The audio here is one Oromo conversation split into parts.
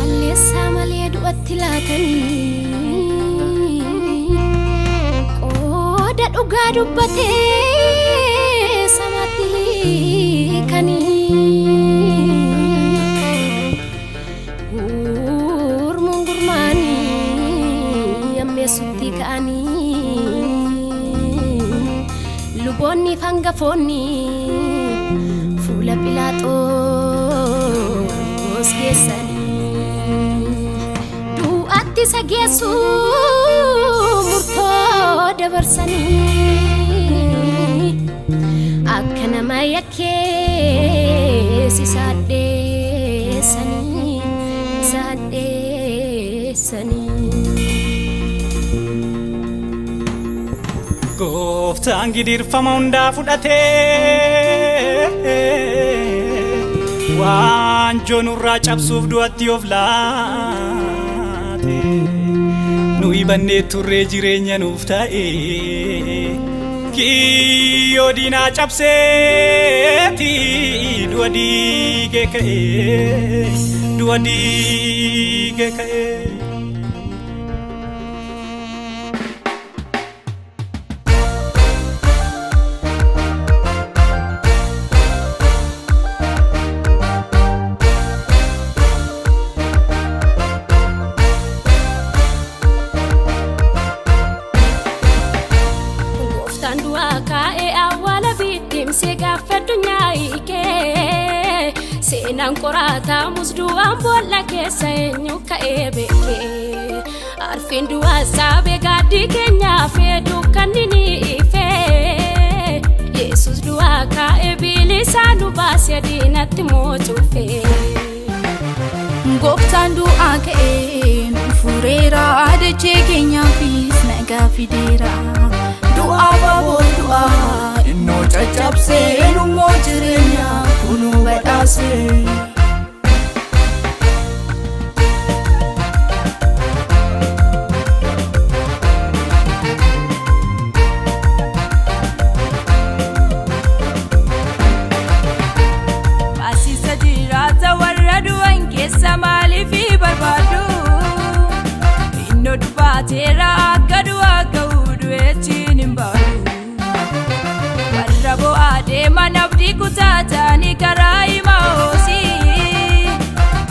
Alessa malee du'atti laatanii qooda dhugaa dubbatee samatti kanii gurmuun gurmaanii ammeessutti ka'anii luboonni fangafoonni fuula Pilaaxoos geessanii du'atti isa geessu murtoo dabarsanii akka nama yakkees isa addeessanii Gooftaan gidirfama hundaa fudhatee waanjoo nurraa cabsuuf du'atti of laate nuyi bannee turree jireenya nuuf ta'e kiyyoo diinaa cabseeti du'a diigee ka'e Seenaan qoraataa musdu'aan boolla keessa eenyu ka'ee beekee arfiin du'aa saabee gaaddii keenyaa feetu kan inni ifee Yesus du'aa ka'ee bilisaa nu baasee diinatti mootuufee Gooftaan du'aa ka'ee nu fureera dachee keenyaafis nagaa fideera du'aa baaboo du'aa innoo caccabsee nummoo jireenya kunuu badhaasee Baasisa jiraata warra du'an keessa maaliifi barbaadu innoo dubaateera akka du'aa ga'uu du'eetiin hin baadu Rabo adema nabdi kutatani karai maosi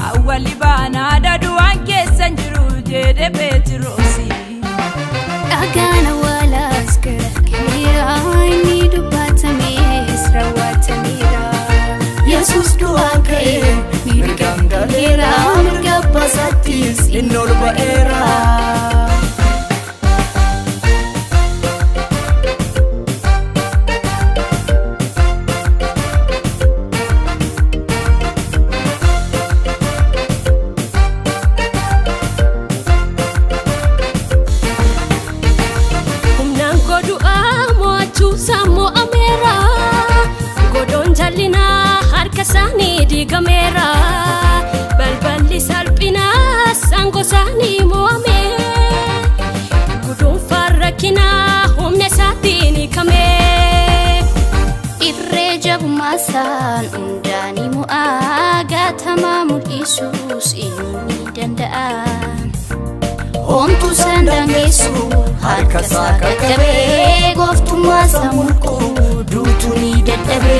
awali bana dadu anke sanjiru jede Petrosi Agana wala askara kamira ini dubatami israwatamira Yesus du'a ka'e mirgangalera mirga basatis innol ba'era Sani di gamera balballi salphina sango sani moame gudun farrakina humne satini kame irre jabumasan undani muaga tamamul Yesus inni danda'an homtu sandangesu harka saka gabe goftuma samulku dutuni daddabe